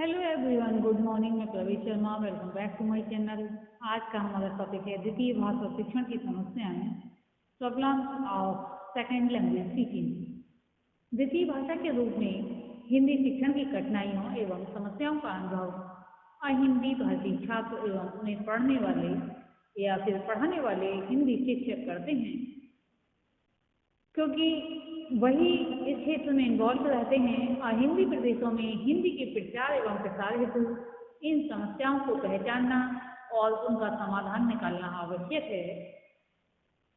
Hello everyone, good morning. मैं Praveen Sharma, welcome back to my channel. आज का हमारा टॉपिक है द्वितीय भाषा शिक्षण की समस्याएं, problems of second language teaching. द्वितीय भाषा के रूप में हिंदी शिक्षण की कठिनाइयों एवं समस्याओं का अनुभव अहिंदी भाषी छात्र एवं उन्हें पढ़ने वाले या फिर पढ़ाने वाले हिंदी शिक्षक करते हैं, क्योंकि वही इस क्षेत्र में इन्वॉल्व रहते हैं और हिंदी प्रदेशों में हिंदी के प्रचार एवं प्रसार हेतु इन समस्याओं को पहचानना और उनका समाधान निकालना आवश्यक है।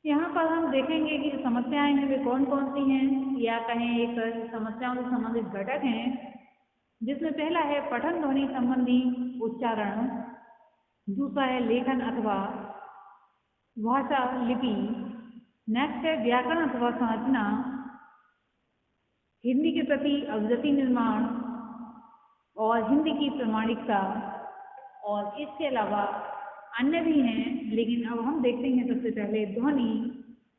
यहाँ पर हम देखेंगे कि समस्याएं हैं वे कौन कौन सी हैं, या कहें एक समस्याओं से संबंधित घटक हैं, जिसमें पहला है पठन ध्वनि संबंधी उच्चारण, दूसरा है लेखन अथवा भाषा लिपि, नेक्स्ट है व्याकरण अथवा संरचना, हिंदी के प्रति अभिजाति निर्माण और हिंदी की प्रामाणिकता, और इसके अलावा अन्य भी हैं। लेकिन अब हम देखते हैं सबसे पहले ध्वनि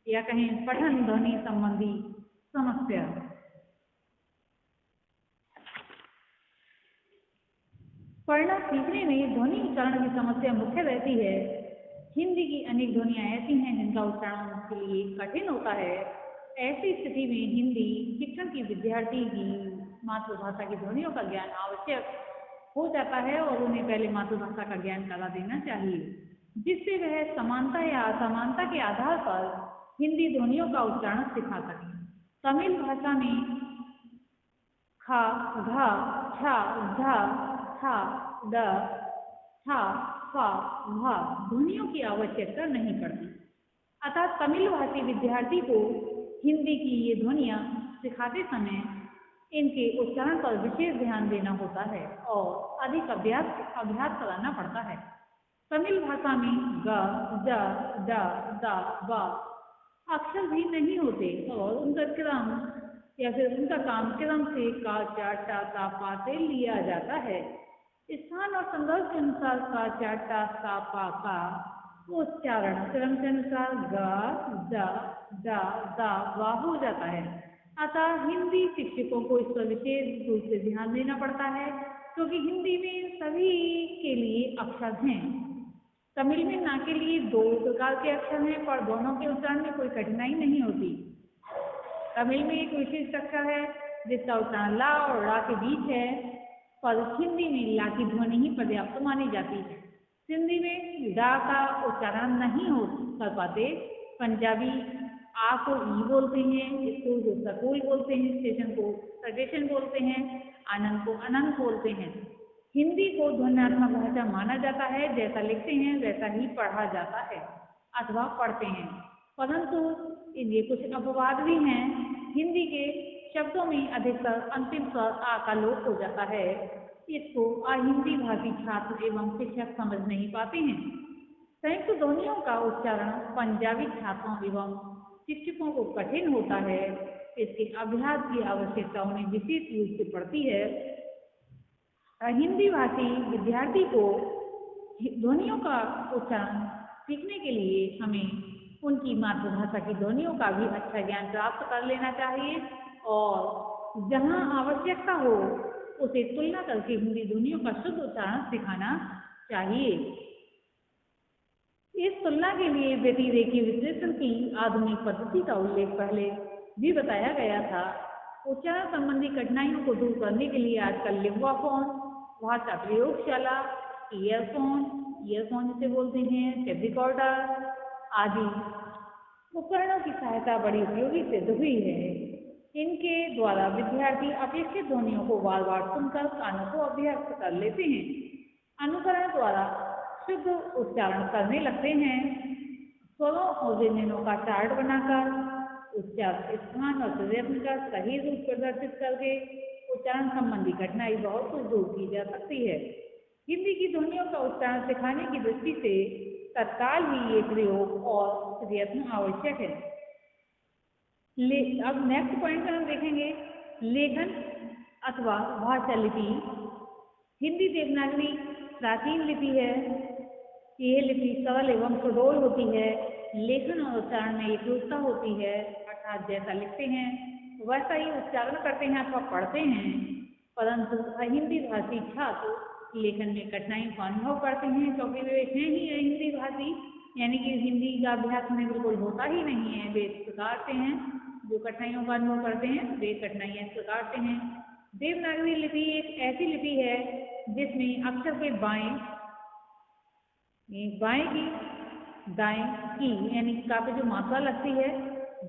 या कहें पठन ध्वनि संबंधी समस्या। पढ़ना सीखने में ध्वनि उच्चारण की समस्या मुख्य रहती है। हिंदी की अनेक ध्वनियाँ ऐसी हैं जिनका उच्चारण उसके लिए कठिन होता है। ऐसी स्थिति में हिंदी शिक्षण की विद्यार्थी की मातृभाषा की ध्वनियों का ज्ञान आवश्यक हो जाता है और उन्हें पहले मातृभाषा का ज्ञान करा देना चाहिए, जिससे वह समानता या असमानता के आधार पर हिंदी ध्वनियों का उच्चारण सिखा सकें। तमिल भाषा में खा, घा, छा, झा, था, द, था, फा, भा ध्वनियों की आवश्यकता नहीं पड़ती। अतः तमिल भाषी विद्यार्थी को हिंदी की ये ध्वनियाँ सिखाते समय इनके उच्चारण पर विशेष ध्यान देना होता है और अधिक अभ्यास कराना पड़ता है। तमिल भाषा में ग, ज, ड, द, ब अक्षर भी नहीं होते और उनका क्रम या फिर उनका काम क्रम से का, चा, टा, ता, पा से लिया जाता है। स्थान और संदर्भ के अनुसार का, चा, टा, ता, पा का उच्चारण क्रम के अनुसार ग, ज, ड, द, व हो जाता है। अतः हिंदी शिक्षकों को इस पर विशेष रूप से ध्यान देना पड़ता है, क्योंकि हिंदी में सभी के लिए अक्षर हैं। तमिल में ना के लिए 2 प्रकार के अक्षर हैं, पर दोनों के उच्चारण में कोई कठिनाई नहीं होती। तमिल में एक विशिष्ट अक्षर है जिसका उच्चारण ला और रा के बीच है, पर हिंदी में ला की ध्वनि ही पर्याप्त मानी जाती है। सिंधी में डा का उच्चारण नहीं हो कर पाते। पंजाबी आ को ई बोलते हैं, स्कूल को स्कूल बोलते हैं, स्टेशन को स्टेशन बोलते हैं, आनंद को अनंत बोलते हैं। हिंदी को ध्वन्यात्मक भाषा माना जाता है, जैसा लिखते हैं वैसा ही पढ़ा जाता है अथवा पढ़ते हैं, परंतु इनके कुछ अपवाद भी हैं। हिंदी के शब्दों में अधिकतर अंतिम स्वर आ का लोप हो जाता है। इसको अहिंदी भाषी छात्र एवं शिक्षक समझ नहीं पाते हैं। संयुक्त ध्वनियों का उच्चारण पंजाबी छात्रों एवं शिक्षकों को कठिन होता है। इसके अभ्यास की आवश्यकता उन्हें विशेष रूप से पड़ती है। हिंदी भाषी विद्यार्थी को ध्वनियों का उच्चारण सीखने के लिए हमें उनकी मातृभाषा की ध्वनियों का भी अच्छा ज्ञान प्राप्त कर लेना चाहिए और जहाँ आवश्यकता हो उसे तुलना करके हिंदी ध्वनियों का शुद्ध उच्चारण सिखाना चाहिए। इस तुलना के लिए व्यतिरेकी विश्लेषण की आधुनिक पद्धति का उल्लेख पहले भी बताया गया था। उच्चारण संबंधी कठिनाइयों को दूर करने के लिए आजकल लिंग्वाफोन, भाषा प्रयोगशाला, ईयरफोन जिसे बोलते हैं, टेप रिकॉर्डर आदि उपकरणों की सहायता बड़ी उपयोगी सिद्ध हुई है। इनके द्वारा विद्यार्थी अपेक्षित ध्वनियों को बार बार सुनकर कानों को अभ्यस्त कर लेते हैं। अनुकरण द्वारा शुद्ध उच्चारण करने लगते हैं। स्वरों और व्यंजनों का चार्ट बनाकर उच्चारण स्थान और प्रयत्न का सही रूप प्रदर्शित करके उच्चारण संबंधी कठिनाई बहुत कुछ दूर की जा सकती है। हिंदी की ध्वनियों का उच्चारण सिखाने की दृष्टि से तत्काल ही ये प्रयोग और प्रयत्न आवश्यक है। अब नेक्स्ट पॉइंट में हम देखेंगे लेखन अथवा भाषा लिपि। हिंदी देवनागरी प्राचीन लिपि है। यह लिपि सरल एवं सुडौल होती है। लेखन और उच्चारण में एकरूपता होती है, अर्थात जैसा लिखते हैं वैसा ही उच्चारण करते हैं अथवा पढ़ते हैं। परंतु अहिंदी भाषी छात्र लेखन में कठिनाई का अनुभव करते हैं, क्योंकि वे हैं ही अहिंदी भाषी, यानी कि हिंदी का अभ्यास उन्हें बिल्कुल होता ही नहीं है। वे इस प्रकार से हैं जो कठिनाइयों का अनुभव करते हैं, वे कठिनाइयाँ इस प्रकार से हैं। देवनागरी लिपि एक ऐसी लिपि है जिसमें अक्षर के बाएं की दाएं की यानी का पे जो मात्रा लगती है,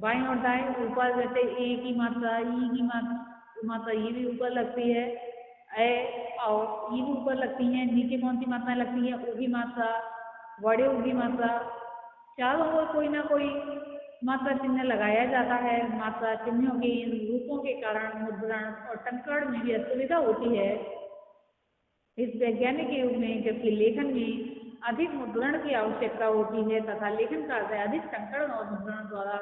बाएं और दाएं, ऊपर जैसे ए की मात्रा, ई की मात्रा ये भी ऊपर लगती है, ए और ई भी ऊपर लगती हैं। नीचे कौन सी मात्राएं लगती हैं? ऊ की मात्रा, बड़े ऊ की मात्रा, चारों ओर कोई ना कोई मात्रा चिन्ह लगाया जाता है। मात्रा चिन्हों के इन रूपों के कारण मुद्रण और टंकण में भी असुविधा होती है। इस वैज्ञानिक युग में जबकि लेखन में अधिक मुद्रण की आवश्यकता होती है तथा लेखन कार्य अधिक टंकण और मुद्रण द्वारा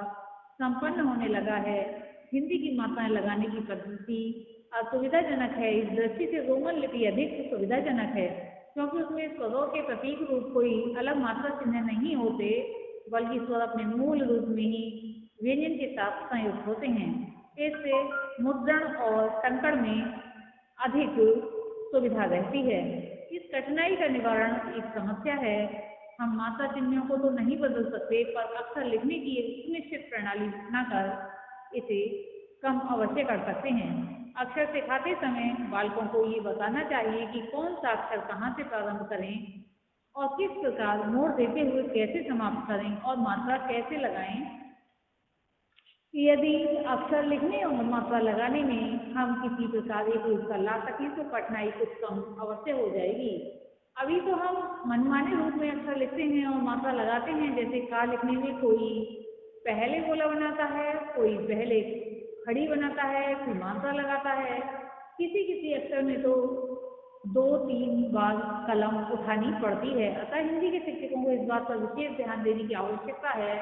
संपन्न होने लगा है, हिंदी की मात्राएं लगाने की पद्धति असुविधाजनक है। इस दृष्टि से रोमन लिपि अधिक सुविधाजनक है, क्योंकि उसमें स्वरों के प्रतीक रूप कोई अलग मात्रा चिन्ह नहीं होते, बल्कि स्वर अपने मूल रूप में ही व्यंजन के साथ संयुक्त होते हैं। इससे मुद्रण और टंकण में अधिक सुविधा रहती है। इस कठिनाई का निवारण एक समस्या है। हम मात्रा चिन्हों को तो नहीं बदल सकते, पर अक्षर लिखने की एक सुनिश्चित प्रणाली बनाकर इसे कम अवश्य कर सकते हैं। अक्षर सिखाते समय बालकों को ये बताना चाहिए कि कौन सा अक्षर कहाँ से प्रारंभ करें और किस प्रकार मोड़ देते हुए कैसे समाप्त करें और मात्रा कैसे लगाएं। यदि अक्षर लिखने और मात्रा लगाने में हम किसी प्रकार एक रूप का ला सकें तो कठिनाई कुछ कम अवश्य हो जाएगी। अभी तो हम मनमाने रूप में अक्षर लिखते हैं और मात्रा लगाते हैं। जैसे का लिखने में कोई पहले गोला बनाता है, कोई पहले खड़ी बनाता है, कोई मात्रा लगाता है। किसी अक्षर में तो 2-3 बार कलम उठानी पड़ती है। अतः हिंदी के शिक्षकों को इस बात पर विशेष ध्यान देने की आवश्यकता है,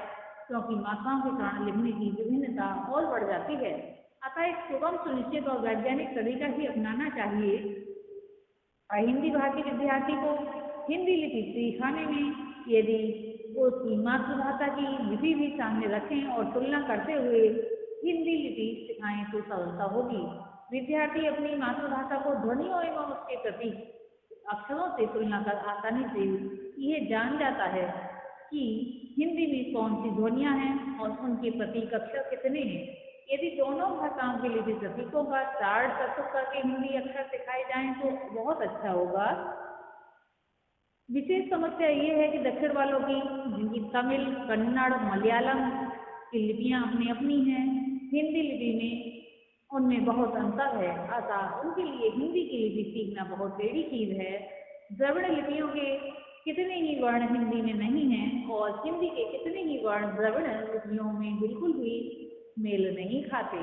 क्योंकि मात्राओं के कारण लिखने की विभिन्नता और बढ़ जाती है। अतः एक सुगम, सुनिश्चित और वैज्ञानिक तरीका ही अपनाना चाहिए। हिंदी भाषी विद्यार्थी को हिंदी लिपि सिखाने में यदि उसकी मातृभाषा की लिपि भी सामने रखें और तुलना करते हुए हिंदी लिपि सिखाएं तो सरलता होगी। विद्यार्थी अपनी मातृभाषा को ध्वनियों एवं उसके प्रति अक्षरों से तुलना कर आसानी से यह जान जाता है कि हिंदी में कौन सी ध्वनियाँ हैं और उनके प्रतीक अक्षर कितने हैं। यदि दोनों भाषाओं के लिपि प्रतीकों का चार्ट प्रस्तुत करके हिंदी अक्षर सिखाए जाएं तो बहुत अच्छा होगा। विशेष समस्या ये है कि दक्षिण वालों की, जिनकी तमिल, कन्नड़, मलयालम की लिपियाँ अपनी अपनी हैं, हिंदी लिपि में उनमें बहुत अंतर है। अतः उनके लिए हिंदी की लिपि सीखना बहुत बड़ी चीज़ है। द्रविड़ लिपियों के कितने ही वर्ण हिंदी में नहीं हैं और हिंदी के कितने ही वर्ण द्रविड़ लिपियों में बिल्कुल भी मेल नहीं खाते।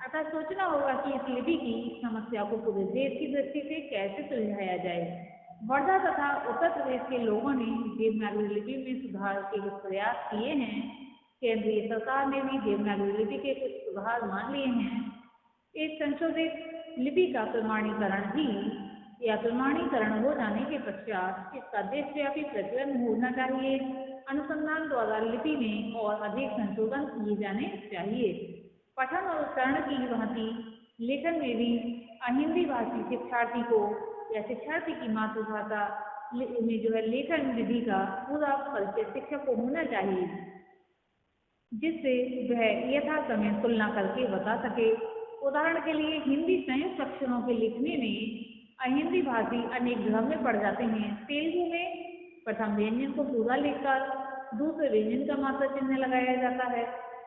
अतः सोचना होगा कि इस लिपि की समस्या को पूरे देश की दृष्टि से कैसे सुलझाया जाए। वर्धा तथा उत्तर प्रदेश के लोगों ने देवनागरी लिपि में सुधार के कुछ प्रयास किए हैं। केंद्रीय सरकार ने भी देवनागरी लिपि के कुछ सुधार मान लिए हैं। इस संशोधित लिपि का प्रमाणीकरण हो जाने के पश्चात इसका देशव्यापी प्रचलन होना चाहिए। अनुसंधान द्वारा लिपि में और अधिक संशोधन किए जाने चाहिए। पठन और उच्चारण की भांति लेखन में भी अहिंदी भाषी शिक्षार्थी को या शिक्षार्थी की मातृभाषा में जो है लेखन विधि का पूरा परिचय शिक्षक को होना चाहिए, जिससे वह यथासमय तुलना करके बता सके। उदाहरण के लिए हिंदी संयुक्त अक्षरों के लिखने में अहिंदी भाषी अनेक भ्रम में पड़ जाते हैं। तेलुगु में प्रथम व्यंजन को पूरा लिखकर दूसरे व्यंजन का मात्रा चिन्ह लगाया जाता है,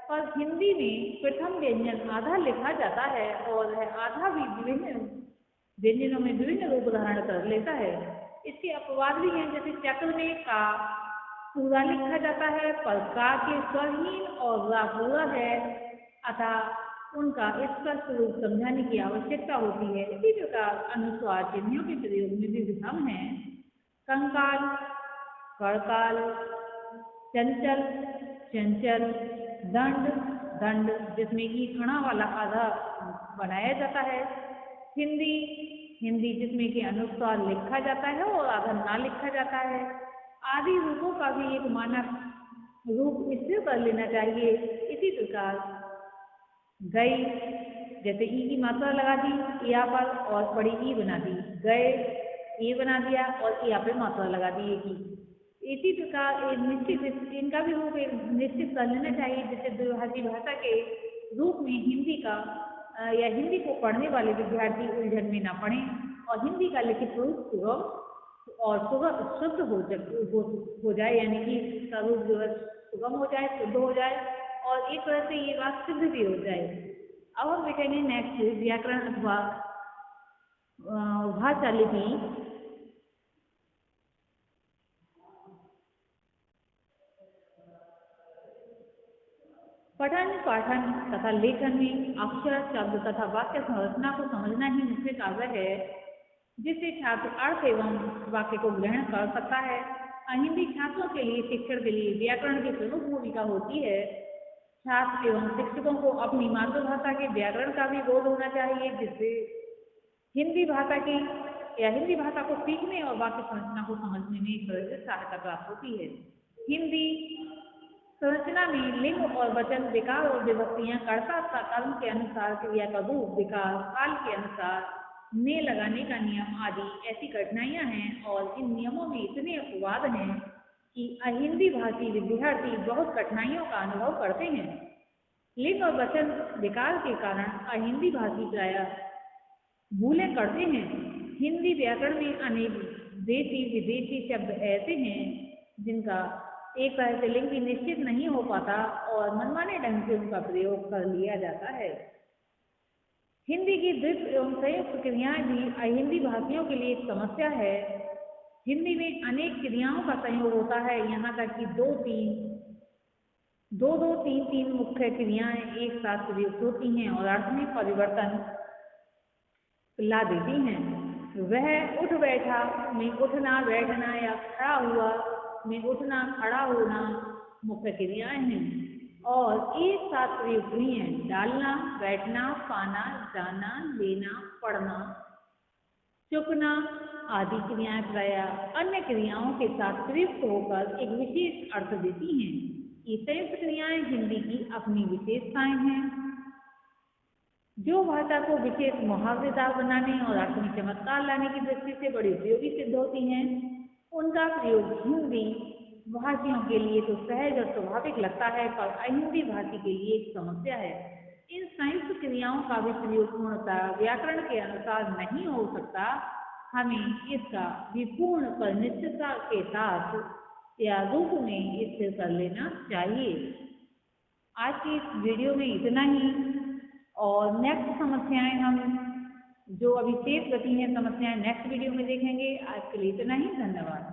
पर हिंदी में प्रथम व्यंजन आधा लिखा जाता है और वह आधा भी विभिन्न व्यंजनों में विभिन्न रूप धारण कर लेता है। इसके अपवाद भी हैं, जैसे चक्र में का पूरा लिखा जाता है पर का के स्वरहीन और रा पूरा है, अतः उनका स्पष्ट रूप समझाने की आवश्यकता होती है। इसी प्रकार अनुस्वार चिन्हों के प्रयोग में भी विषम है। कंकाल, कड़काल, चंचल, चंचल, दंड, दंड, जिसमें कि खड़ा वाला आधा बनाया जाता है। हिंदी जिसमें कि अनुस्वार लिखा जाता है और आधा ना लिखा जाता है। आदि रूपों का भी एक मानक रूप स्थिर कर लेना चाहिए। इसी प्रकार गई, जैसे ई की मात्रा लगा दी या पर और बड़ी ई बना दी, गए ए बना दिया और या पे मात्रा लगा दी ए की। इसी प्रकार एक निश्चित इनका भी रूप एक निश्चित कर लेना चाहिए, जिससे द्विभाषी भाषा के रूप में हिंदी का या हिंदी को पढ़ने वाले विद्यार्थी उलझन में ना पड़े और हिंदी का लिखित रूप सुगम और शुद्ध हो जाए, यानी कि इसका रूप जो है सुगम हो जाए, शुद्ध हो जाए और एक तरह से ये बात सिद्ध भी हो जाए। अब हम देखेंगे नेक्स्ट व्याकरण अथवा भाषा लिपि। पठन पाठन तथा लेखन में अक्षर शब्द तथा वाक्य संरचना को समझना ही मुख्य कार्य है, जिससे छात्र अर्थ एवं वाक्य को ग्रहण कर सकता है। हिंदी छात्रों के लिए शिक्षण के लिए व्याकरण की प्रमुख भूमिका होती है। छात्र एवं शिक्षकों को अपनी मातृभाषा के व्याकरण का भी बोध होना चाहिए, जिससे हिंदी भाषा की या हिंदी भाषा को सीखने और वाक्य संरचना को समझने में एक तरह से सहायता प्राप्त होती है। हिंदी संरचना में लिंग और वचन, विकार और विभक्तियां, कर्ता तथा कर्म के अनुसार क्रिया का रूप, विकार, काल के अनुसार ने लगाने का नियम आदि ऐसी कठिनाइयां हैं और इन नियमों में इतने अपवाद हैं कि अहिंदी भाषी विद्यार्थी बहुत कठिनाइयों का अनुभव करते हैं। लिंग और वचन विकार के कारण अहिंदी भाषी प्रायः भूलें करते हैं। हिंदी व्याकरण में अनेक देशी विदेशी शब्द ऐसे हैं जिनका एक तरह से लिंग भी निश्चित नहीं हो पाता और मनमाने ढंग से उनका प्रयोग कर लिया जाता है। हिंदी की द्वित्व एवं संयुक्त क्रियाएं भी अहिंदी भाषियों के लिए एक समस्या है। हिंदी में अनेक क्रियाओं का संयोग होता है, यहाँ तक कि दो तीन तीन मुख्य क्रियाएं एक साथ प्रयुक्त होती हैं और अर्थ में परिवर्तन ला देती हैं। वह उठ बैठा में उठना बैठना या खड़ा हुआ में उठना खड़ा होना मुख्य क्रियाएं हैं और एक साथ प्रयुक्त हुई हैं। डालना, बैठना, पाना, जाना, लेना, पढ़ना, चुपना आदि क्रियाएं प्रायः अन्य क्रियाओं के साथ प्रयुक्त होकर एक विशेष अर्थ देती हैं। ये संयुक्त क्रियाएं हिंदी की अपनी विशेषताएं हैं, जो भाषा को विशेष मुहावरेदार बनाने और अर्थ में चमत्कार लाने की दृष्टि से बड़ी उपयोगी सिद्ध होती हैं। उनका प्रयोग हिंदी भाषियों के लिए तो सहज और स्वाभाविक लगता है, पर अहिंदी भाषी के लिए एक समस्या है। इन संयुक्त क्रियाओं का भी प्रयोग पूर्णतः व्याकरण के अनुसार नहीं हो सकता। हमें इसका विपूर्ण पर निश्चितता के साथ या रूप में स्थिर कर लेना चाहिए। आज की इस वीडियो में इतना ही और नेक्स्ट समस्याएं हम जो अभी शेष बची हैं समस्याएं नेक्स्ट वीडियो में देखेंगे। आज के लिए इतना ही, धन्यवाद।